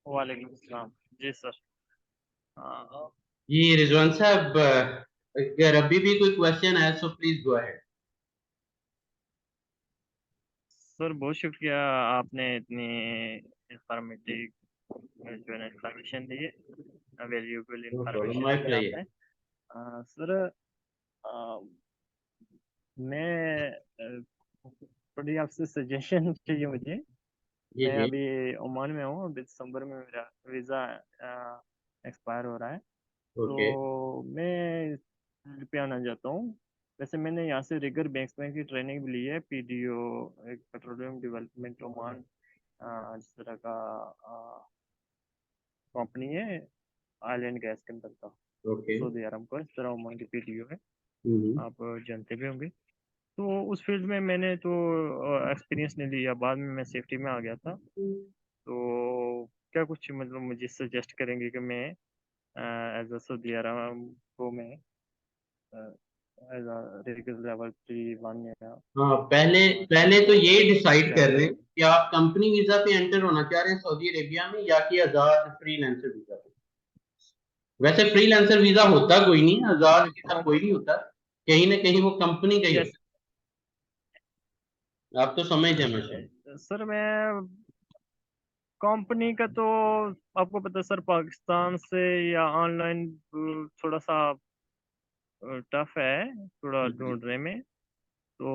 वालेकुम सलाम। जी सर। हाँ, जी रिजवान साहब, अगर अभी भी कोई क्वेश्चन है तो प्लीज गो अहेड। सर बहुत शुक्रिया, आपने इतनी इंफॉर्मेटिव जो है ना इंफॉर्मेशन दी है, वैल्यूएबल नो प्रॉब्लम, इंफॉर्मेशन माय दी है प्लेयर। आपने। सर, अ, मैं थोड़ी आपसे सजेशन चाहिए मुझे। जी मैं जी। अभी ओमान में हूँ, दिसंबर में मेरा वीज़ा एक्सपायर हो रहा है। ओके। तो मैं पे आना चाहता हूँ। वैसे मैंने यहाँ से रिगर बैंक्स में की ट्रेनिंग भी ली है, पीडीओ, एक पेट्रोलियम डेवलपमेंट ओमान जिस तरह का कंपनी है, ऑयल एंड गैस के अंदर का, ओके। सऊदी अरब का, इस तरह ओमान की पीडीओ है। हम्म। आप जानते भी होंगे। तो उस फील्ड में मैंने तो एक्सपीरियंस नहीं लिया, बाद में मैं सेफ्टी में आ गया था। तो क्या कुछ मतलब मुझे सजेस्ट करेंगे कि मैं एज अ सऊदी अरब को मैं एज अ रिगर लेवल 3 1 या हाँ, पहले पहले तो टू ये डिसाइड क्या कर रहे हैं करूँ। कि आप कंपनी वीजा पे एंटर होना चाह रहे हैं सऊदी अरेबिया में या कि आजाद फ्रीलांसर वीजा पे। वैसे फ्रीलांसर वीजा होता कोई नहीं, आजाद वीजा कोई नहीं होता। कहीं ना कहीं वो कंपनी का ही यस होता है। आप तो समझ जाना शायद। सर, मैं कंपनी का तो आपको पता है सर, पाकिस्तान से या ऑनलाइन थोड़ा सा टफ है थोड़ा जी। ढूंढने में। तो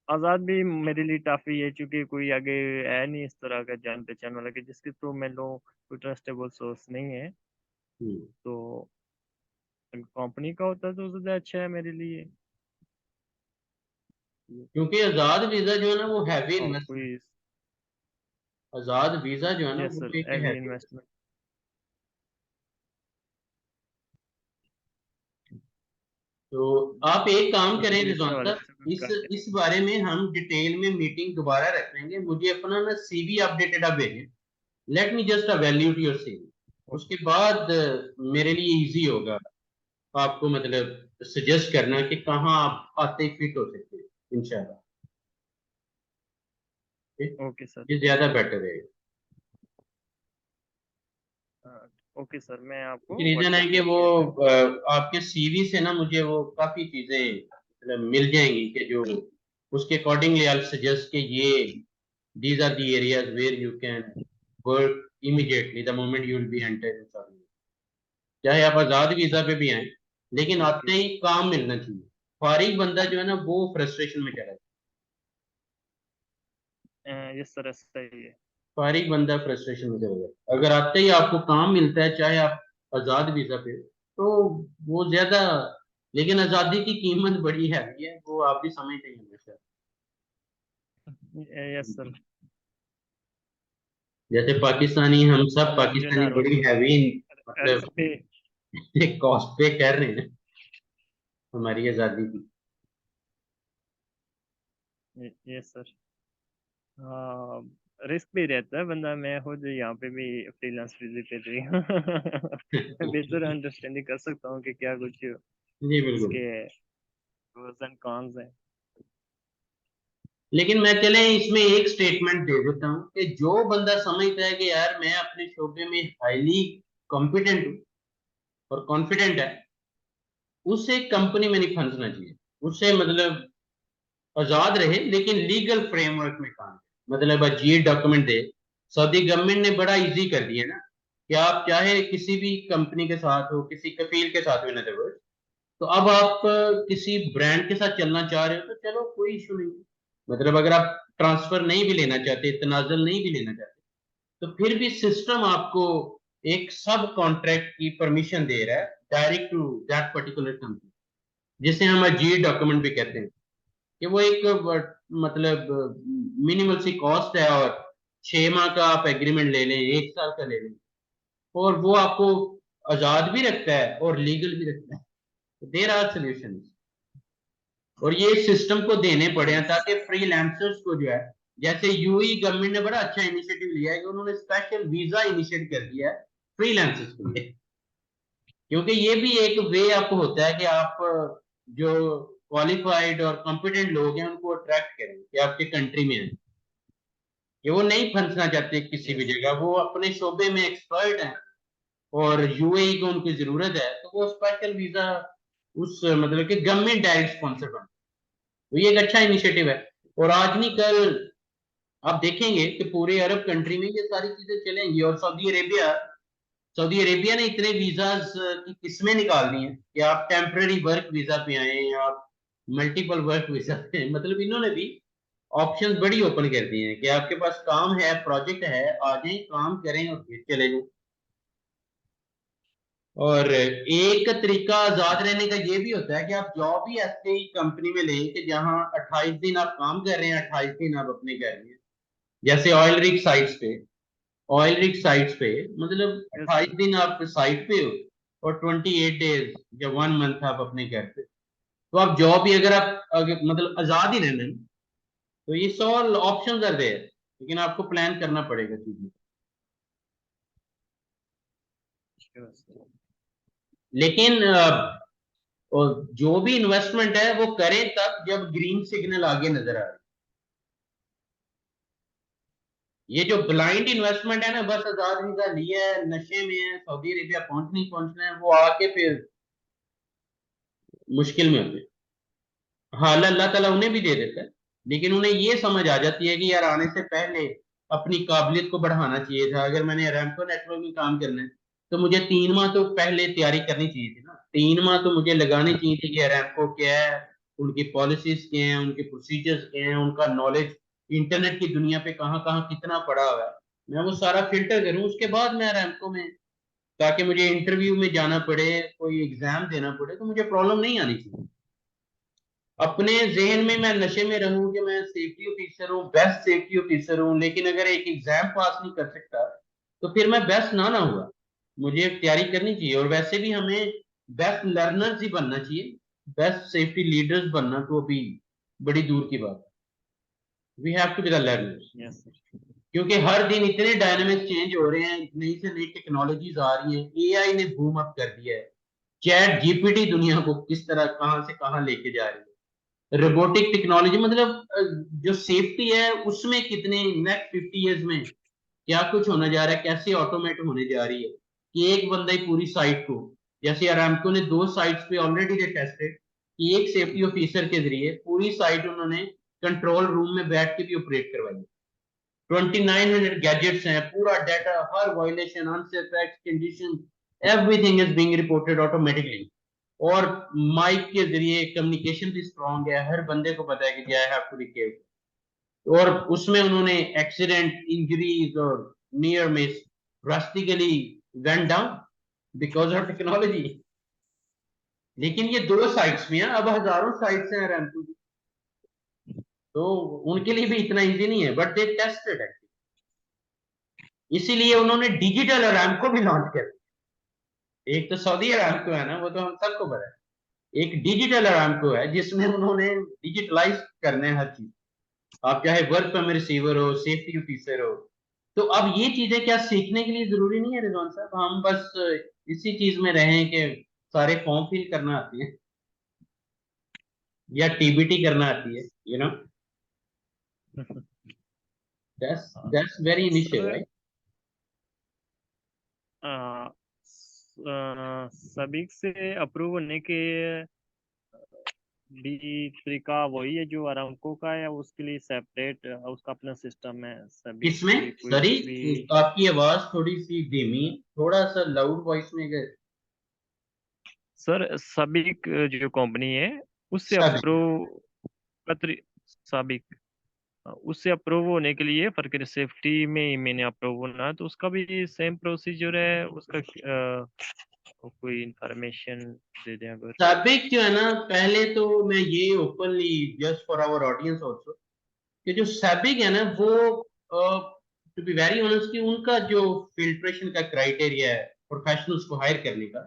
आज़ाद भी मेरे लिए टफ ही है, क्योंकि कोई आगे है नहीं इस तरह का जान पहचान वाला कि जिसके थ्रू मैं लूँ, कोई ट्रस्टेबल सोर्स नहीं है। हम्म। तो कंपनी का होता तो ज़्यादा अच्छा है मेरे लिए। क्योंकि आजाद वीजा जो है ना वो हैवी और इन्वेस्टमेंट। कोई। आजाद वीजा जो है ना यस वो सर, एक हैवी हैवी। इन्वेस्टमेंट। तो आप एक काम करें तो इस रिजवान हवाले साहब, से कुछ इस बारे में हम डिटेल में मीटिंग दोबारा रख लेंगे। मुझे अपना ना सीवी अपडेटेड आप भेजें। Let me just evaluate your CV. उसके बाद मेरे लिए इजी होगा आपको मतलब सजेस्ट करना कि कहाँ आप आते फिट हो सकते हैं इंशाल्लाह। ठीक? Okay sir. ये ज्यादा बेटर है। ओके सर, मैं आपको रीजन है व्हाट्सएप कि पे वो शेयर कर दूँ। आपके सीवी से ना मुझे वो काफी चीजें मतलब मिल जाएंगी कि जो उसके अकॉर्डिंगली आई सजेस्ट कि ये these are the areas where you can work immediately the moment you will be entered in Saudi। चाहे आप आजाद वीजा पे भी आए, लेकिन ओके। आते ही काम मिलना चाहिए। फारिग बंदा जो है ना वो फ्रस्ट्रेशन में चला जाता यस सर, ऐसा ही है। है। फारिग बंदा फ्रस्ट्रेशन में चला जाता है। अगर आते ही आपको काम मिलता है चाहे आप आजाद वीजा पे हो, तो वो ज्यादा। लेकिन आजादी की कीमत बड़ी हैवी है, वो आप भी समझते ही होंगे शायद। Yes sir. जैसे पाकिस्तानी, हम सब हम जो है ना पाकिस्तानी बड़ी हैवी रिस्क मतलब पे। कॉस्ट पे कर रहे हैं हमारी आजादी की। Yes sir. हाँ, रिस्क भी रहता है बंदा। मैं खुद यहाँ पे भी फ्रीलांस विजिट पे हूँ। मैं बेहतर अंडरस्टैंडिंग कर सकता हूँ कि क्या कुछ जी बिल्कुल। इसके प्रोज एंड कॉन्स हैं। लेकिन मैं चले इसमें एक स्टेटमेंट दे देता हूँ कि जो बंदा समझता है कि यार मैं अपने शोबे में हाईली कॉम्पिटेंट हूँ और कॉन्फिडेंट है, उसे कंपनी में नहीं फंसना चाहिए। उससे मतलब आजाद रहे लेकिन लीगल फ्रेमवर्क में काम करे। मतलब आज ये डॉक्यूमेंट दे। सऊदी गवर्नमेंट ने बड़ा इजी कर दिया ना कि आप चाहे किसी भी कंपनी के साथ हो, किसी कफील के साथ हो, इन अदर वर्ड। तो अब आप किसी ब्रांड के साथ चलना चाह रहे हो तो चलो कोई इशू नहीं। मतलब अगर आप ट्रांसफर नहीं भी लेना चाहते, तनाजल नहीं भी लेना चाहते, तो फिर भी सिस्टम आपको एक सब कॉन्ट्रैक्ट की परमिशन दे रहा है direct to that particular company, जिसे हम अजीर डॉक्यूमेंट भी कहते हैं। कि वो एक मतलब मिनिमल सी कॉस्ट है, और 6 माह का आप एग्रीमेंट ले लें, 1 साल का ले लें, और वो आपको आजाद भी रखता है और लीगल भी रखता है। There are solution. और ये सिस्टम को देने पड़े हैं यस। ताकि फ्रीलांसर्स को जो है, जैसे यूई गवर्नमेंट ने बड़ा अच्छा इनिशिएटिव लिया है कि उन्होंने स्पेशल वीजा इनिशिएट कर दिया है फ्रीलांसर्स के लिए। क्योंकि ये भी एक वे अप होता है कि आप जो क्वालिफाइड और कॉम्पिटेंट लोग हैं उनको अट्रैक्ट करें कि आपके कंट्री में आए। कि वो नहीं फंसना चाहते किसी भी जगह, वो अपने शोबे में एक्सपर्ट हैं और यूएई को उनकी जरूरत है, तो वो स्पेशल वीजा उस मतलब कि गवर्नमेंट डायरेक्ट स्पॉन्सर बन, तो ये एक अच्छा इनिशिएटिव है। और आज नहीं कल आप देखेंगे कि पूरे अरब कंट्री में ये सारी चीजें चलेंगी। और सऊदी अरेबिया ने इतने वीजाज की किस्में निकाल दी हैं कि आप टेम्पररी वर्क वीजा पे आए या आप मल्टीपल वर्क वीजा पे, मतलब इन्होंने भी ऑप्शंस बड़ी ओपन कर दिए हैं कि आपके पास काम है, प्रोजेक्ट है, आ जाए काम करें और फिर चले जाएं। और एक तरीका आजाद रहने का ये भी होता है कि आप जॉब ही ऐसी कंपनी में लें कि जहां 28 दिन आप काम कर रहे हैं, 28 दिन आप अपने घर में, जैसे ऑयल रिग साइट्स पे मतलब यस 28 सर। दिन आप साइट पे हो और 28 डेज या 1 मंथ आप अपने घर पे, तो आप जॉब ही अगर मतलब आजाद ही रहना है, तो ये सॉल ऑप्शंस आर देयर, लेकिन आपको प्लान करना पड़ेगा चीजें। लेकिन और जो भी इन्वेस्टमेंट है वो करें तब जब ग्रीन सिग्नल आगे नजर आ रहे। ये जो ब्लाइंड इन्वेस्टमेंट है ना, बस आजाद वीजा लिया है, नशे में है, सऊदी अरेबिया पहुंचना है, वो आके फिर मुश्किल में होते हैं। हाँ, अल्लाह ताला उन्हें भी दे देता है, लेकिन उन्हें ये समझ आ जाती है कि यार आने से पहले अपनी काबिलियत को बढ़ाना चाहिए था। अगर मैंने अरामको नेटवर्क में काम करना है तो मुझे 3 माह तो पहले तैयारी करनी चाहिए थी ना, 3 माह तो मुझे लगानी चाहिए थी कि अरामको क्या है, उनकी पॉलिसीज क्या हैं, उनके प्रोसीजर्स क्या हैं, उनका नॉलेज इंटरनेट की दुनिया पे कहाँ कहाँ कितना पड़ा हुआ है, मैं वो सारा फिल्टर करूँ, उसके बाद मैं अरामको में, ताकि मुझे इंटरव्यू में जाना पड़े, कोई एग्जाम देना पड़े तो मुझे प्रॉब्लम नहीं आनी चाहिए। अपने जहन में मैं नशे में रहूं कि मैं सेफ्टी ऑफिसर हूँ, बेस्ट सेफ्टी ऑफिसर हूँ, लेकिन अगर एक एग्जाम पास नहीं कर सकता तो फिर मैं बेस्ट ना हुआ। मुझे तैयारी करनी चाहिए, और वैसे भी हमें बेस्ट लर्नर्स ही बनना चाहिए, बेस्ट सेफ्टी लीडर्स बनना तो अभी बड़ी दूर की बात है। We have to be the learners, yes sir. क्योंकि हर दिन इतने डायनामिक चेंज हो रहे हैं, नई से नई टेक्नोलॉजीज आ रही हैं, एआई ने बूम अप कर दिया है, चैट जीपीटी दुनिया को किस तरह कहां से कहां लेके जा रही है, रोबोटिक टेक्नोलॉजी, मतलब जो सेफ्टी है उसमें कितने नेक्स्ट 50 ईयर्स में क्या कुछ होने जा रहा है, कैसे ऑटोमेट होने जा रही है कि एक बंदा ही पूरी साइट को, जैसे अरामको ने 2 साइट्स पे ऑलरेडी दे टेस्टेड कि एक सेफ्टी ऑफिसर के जरिए पूरी साइट उन्होंने कंट्रोल रूम में बैठ के भी ऑपरेट करवाई। 2900 गैजेट्स हैं, पूरा data, her violation, unsafe act, condition, everything is being reported automatically. और माइक के जरिए कम्युनिकेशन भी स्ट्रांग है, हर बंदे को पता है कि I have to be careful. और उसमें उन्होंने एक्सीडेंट, इंजरीज और near miss drastically went down because of technology. लेकिन ये 2 साइट्स में है, अब हजारों साइट्स हैं रैमपू की, तो उनके लिए भी इतना इजी नहीं है, बट दे टेस्टेड है, इसीलिए उन्होंने डिजिटल अरामको भी लॉन्च कर दिया। एक तो सऊदी अरामको है ना, वो तो हम सबको पता है, एक डिजिटल अरामको है जिसमें उन्होंने डिजिटलाइज करने हैं हर चीज, आप चाहे वर्क में रिसीवर हो, सेफ्टी ऑफिसर हो। तो अब ये चीजें क्या सीखने के लिए जरूरी नहीं है रिजवान साहब, हम बस इसी चीज में रहें कि सारे फॉर्म फिल करना आती है या टीबीटी करना आती है, दैट्स हाँ that's very initial sir. Right. सभी से अप्रूव होने के भी तरीका वही है जो अरामको का है, उसके लिए सेपरेट उसका अपना सिस्टम है, सभी किसमें की कोई सरी, भी। आपकी आवाज थोड़ी सी धीमी है, थोड़ा सा लाउड वॉइस में गए। सर सभी जो कंपनी है उससे सभी अप्रूव पत्र साबिक उससे अप्रूव होने के लिए फर्क सेफ्टी में ही मैंने अप्रूव होना है, तो उसका भी सेम प्रोसीजर है उसका। कोई इंफॉर्मेशन दे दें अगर। साबिक जो है ना, पहले तो मैं ये openly just for our audience also, कि जो सैबिक है ना वो, टू बी वेरी ऑनेस्ट, कि उनका जो फिल्ट्रेशन का क्राइटेरिया है प्रोफेशनल्स को हायर करने का,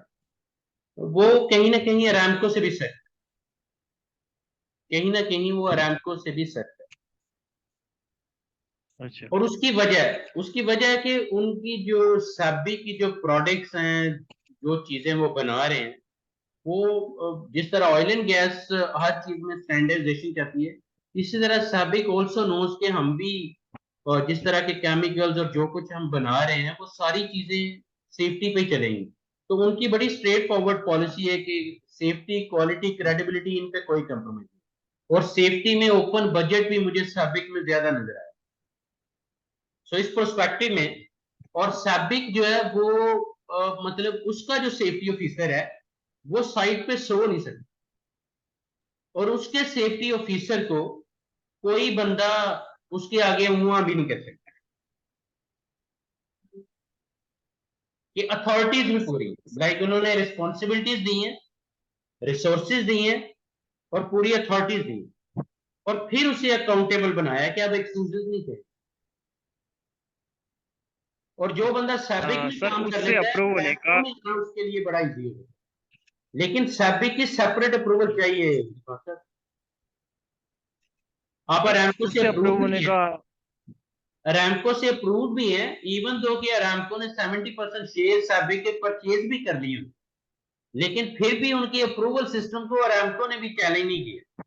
वो कहीं ना कहीं अरामको से भी सेट, कहीं ना कहीं वो अरामको से भी सेट है। अच्छा। और उसकी वजह है कि उनकी जो सैबी की जो प्रोडक्ट्स हैं, जो चीजें वो बना रहे हैं, वो जिस तरह ऑयल एंड गैस हर चीज में स्टैंडर्डाइजेशन चाहती है, इसी तरह सैबिक ऑल्सो नोज के हम भी और जिस तरह के केमिकल्स और जो कुछ हम बना रहे हैं वो सारी चीजें सेफ्टी पे ही चलेंगी। तो उनकी बड़ी स्ट्रेट फॉरवर्ड पॉलिसी है कि सेफ्टी, क्वालिटी, क्रेडिबिलिटी, इन पे कोई कंप्रोमाइज नहीं। और सेफ्टी में ओपन बजट भी मुझे सैबिक में ज्यादा नजर आया। सो इस प्रोस्पेक्टिव में, और सैबिक जो है वो मतलब उसका जो सेफ्टी ऑफिसर है वो साइट पे सो नहीं सकता, और उसके सेफ्टी ऑफिसर को कोई बंदा उसके आगे मुंह भी नहीं कर सकता। ये अथॉरिटीज भी पूरी, लाइक उन्होंने रिस्पॉन्सिबिलिटीज दी हैं, रिसोर्सेज दी हैं, और पूरी अथॉरिटीज दी हैं, और फिर उसे अकाउंटेबल बनाया कि अब एक्सक्यूजेस नहीं थे। और जो बंदा सैबिक में सर काम कर उससे लेता है अप्रूव होने रैंको का, में आना उसके लिए बड़ा इजी है। लेकिन सैबिक की सेपरेट अप्रूवल चाहिए सर। आप रैंको से उससे अप्रूव अप्रूव भी होने है, का। रैंको से अप्रूव भी है, इवन दो कि रैंको ने 70% शेयर सैबिक के परचेज भी कर लिए, लेकिन फिर भी उनकी अप्रूवल सिस्टम को रैंको ने भी चैलेंज नहीं किया।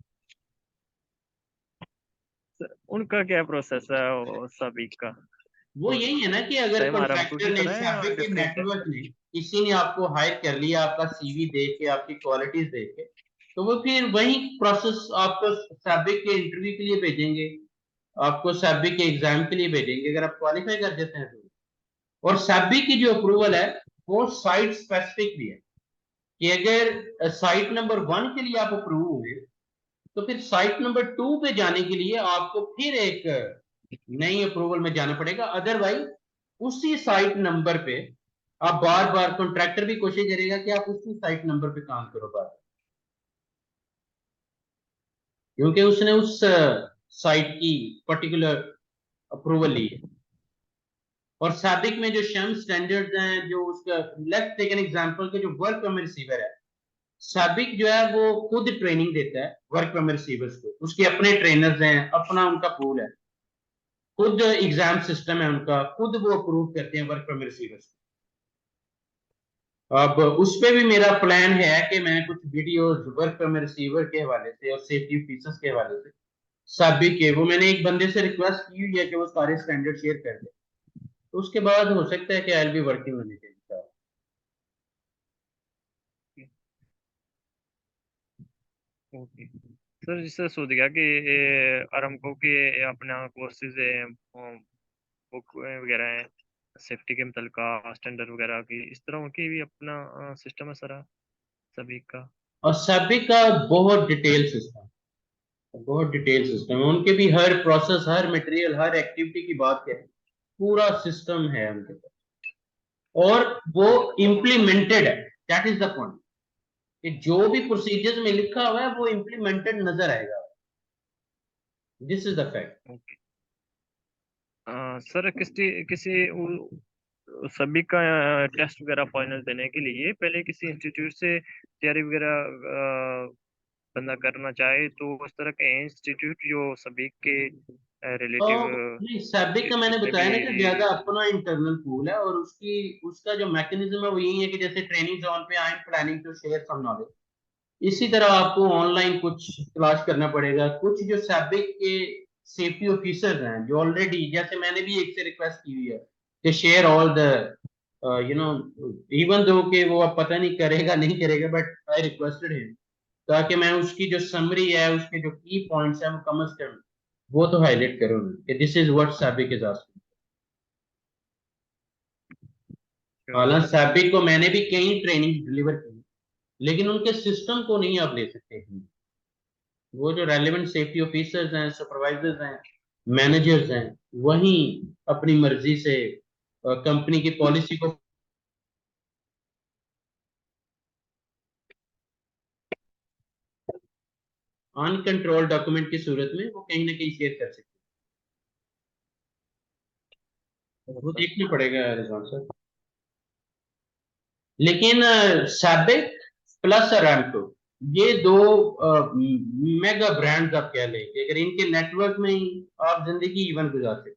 उनका क्या प्रोसेस है सभी का? वो यही है ना कि अगर सेम आरामको की कॉन्ट्रैक्टर ने, तरह है या सैबिक के डिफरेंट है? नेटवर्क ने, किसी ने आपको हायर कर लिया आपका सीवी देख के, आपकी क्वालिटीज देख के, तो वो फिर वही प्रोसेस आपको सैबिक के इंटरव्यू के लिए भेजेंगे, आपको सैबिक के एग्जाम के लिए भेजेंगे अगर आप क्वालिफाई कर देते हैं तो। और सैबिक की जो अप्रूवल है वो साइट स्पेसिफिक भी है, कि अगर साइट नंबर 1 के लिए आप अप्रूव हुए तो फिर साइट नंबर 2 पे जाने के लिए आपको फिर एक नई अप्रूवल में जाना पड़ेगा। अदरवाइज उसी साइट नंबर पे आप बार बार, कॉन्ट्रैक्टर भी कोशिश करेगा कि आप उसी साइट नंबर पे काम करो बार, क्योंकि उसने उस साइट की पर्टिकुलर अप्रूवल ली है। और सैबिक में जो शम स्टैंडर्ड्स हैं, जो उसका, लेट्स टेक एन एग्जांपल के जो वर्क परमिट रिसीवर है, सैबिक जो है वो खुद ट्रेनिंग देता है वर्क परमिट रिसीवर्स को, उसके अपने ट्रेनर्स हैं, अपना उनका पूल है, खुद एग्जाम सिस्टम है उनका, खुद वो अप्रूव करते हैं वर्क परमिट रिसीवर्स। अब उस पे भी मेरा प्लान है कि मैं कुछ वीडियोस वर्क परमिट रिसीवर के हवाले से और सेफ्टी फीचर्स के हवाले से सभी के, वो मैंने एक बंदे से रिक्वेस्ट की हुई है कि वो सारे स्टैंडर्ड शेयर कर दे, तो उसके बाद हो सकता है कि आई विल बी वर्किंग होने के लिए। ओके सर, जिससे सोच गया कि अरामको के अपना कोर्सेज है, बुक वगैरह है सेफ्टी के मुतलका स्टैंडर्ड वगैरह की, इस तरह उनकी भी अपना सिस्टम है सर सभी का? और सभी का बहुत डिटेल सिस्टम, बहुत डिटेल सिस्टम है उनके भी, हर प्रोसेस, हर मटेरियल, हर एक्टिविटी की बात करें, पूरा सिस्टम है उनके पास, और वो इम्प्लीमेंटेड है। दैट इज द पॉइंट, कि जो भी प्रोसीजर्स में लिखा हुआ है वो इम्प्लीमेंटेड नजर आएगा। This is the fact. Okay sir, किसी किसी सभी का टेस्ट वगैरह फाइनल देने के लिए पहले किसी इंस्टीट्यूट से तैयारी वगैरह बंदा करना चाहे तो उस तरह के इंस्टीट्यूट जो सभी के तो रिलेटिव नहीं, सैबिक का मैंने जितने भी। बताया ना कि ज्यादा अपना इंटरनल पूल है, और उसकी, उसका जो मैकेनिज्म है वो यही है कि जैसे ट्रेनिंग जोन पे I am planning to share some knowledge, इसी तरह आपको ऑनलाइन कुछ तलाश करना पड़ेगा। कुछ जो सैबिक के सेफ्टी ऑफिसर्स हैं जो ऑलरेडी, जैसे मैंने भी एक से रिक्वेस्ट की हुई है कि share all the you know, even though कि वो अब पता नहीं करेगा नहीं करेगा, बट आई रिक्वेस्टेड हिम, ताकि मैं उसकी जो समरी है, उसके जो की पॉइंट्स हैं वो कम से कम वो तो हाईलाइट करूँ कि this is what Saibik is asking. हालांकि सैबिक को मैंने भी कई ट्रेनिंग डिलीवर की, लेकिन उनके सिस्टम को नहीं आप ले सकते। वो जो रेलिवेंट सेफ्टी ऑफिसर्स हैं, सुपरवाइजर्स हैं, मैनेजर्स हैं, वही अपनी मर्जी से कंपनी की पॉलिसी को अनकंट्रोल डॉक्यूमेंट की सूरत में वो कहीं ना कहीं शेयर कर सकते हैं। वो देखना पड़ेगा रिजवान सर। लेकिन सैबिक प्लस अरामको, ये दो मेगा ब्रांड्स आप कह लें कि अगर इनके नेटवर्क में ही आप जिंदगी इवन गुजार सकते,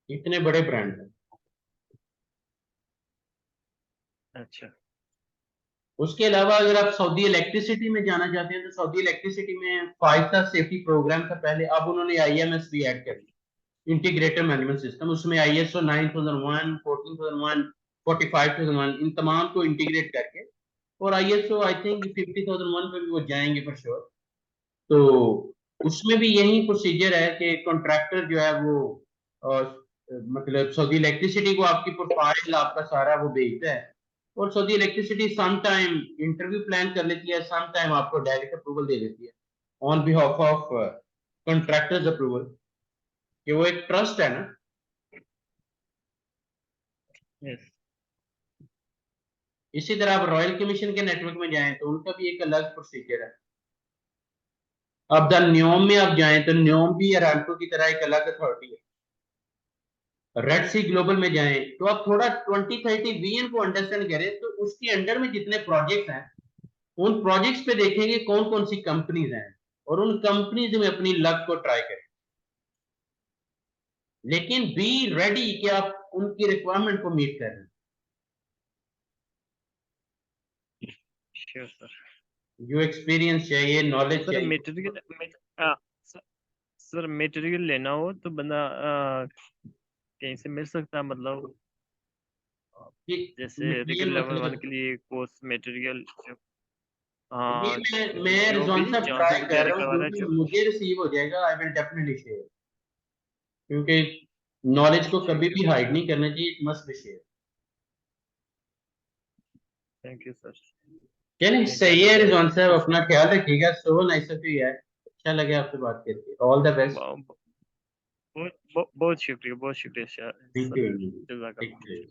इतने बड़े ब्रांड हैं। अच्छा। उसके अलावा अगर आप सऊदी इलेक्ट्रिसिटी में जाना चाहते हैं तो सऊदी इलेक्ट्रिसिटी में 5 स्टार सेफ्टी प्रोग्राम था पहले, अब उन्होंने आईएमएस भी ऐड कर दिया। इंटीग्रेटेड मैनेजमेंट सिस्टम, उसमें ISO 9001, 14001, 45001 इन तमाम को इंटीग्रेट करके, और ISO आई थिंक 50001 पे भी वो जाएंगे फॉर श्योर। तो उसमें भी यही प्रोसीजर है कि कॉन्ट्रैक्टर जो है वो मतलब सऊदी इलेक्ट्रिसिटी को आपकी प्रोफाइल आपका सारा वो भेजता है, और Saudi electricity some time interview plan कर लेती है, सम टाइम आपको डायरेक्ट अप्रूवल दे देती है on behalf of contractors approval, कि वो एक ट्रस्ट है ना। यस इसी तरह आप रॉयल कमीशन के नेटवर्क में जाएं तो उनका भी एक अलग प्रोसीजर है। अब द न्योम में आप जाएं तो न्योम भी अरामको की तरह एक अलग अथॉरिटी है। रेड सी ग्लोबल में जाएं तो आप थोड़ा 2030 विजन को अंडरस्टैंड करें तो उसके अंडर में जितने प्रोजेक्ट्स हैं उन प्रोजेक्ट्स पे देखेंगे कौन कौन सी कंपनीज हैं, और उन कंपनीज में अपनी लक को ट्राई करें, लेकिन बी रेडी कि आप उनकी रिक्वायरमेंट को मीट कर रहे हैं। Sure sir. जो एक्सपीरियंस चाहिए, नॉलेज सर चाहिए, मटेरियल सर मटेरियल लेना हो तो बंदा कहीं से मिल सकता है, मतलब जैसे मटेरियल रिगल लेवल 1 मतलब के लिए कोर्स मटेरियल, ये हाँ मैं जो रिजवान भी साहब जहाँ से ट्राई भी कर तैयारी रहा हूँ, करवा जो रहा है भी जो। मुझे रिसीव हो जाएगा आई विल डेफिनेटली शेयर, क्योंकि नॉलेज को कभी भी हाइड नहीं करना चाहिए, it must be share. Thank you sir. चलिए नहीं तो सही फिर है मैं रिजवान साहब, कुछ अपना ख्याल रखिएगा। सो नाइस ऑफ यू यार, अच्छा लगे आपसे बात करके। All the best. बहुत बहुत शुक्रिया, बहुत शुक्रिया थैंक सर। यू। जज़ाकल्लाह। Take care.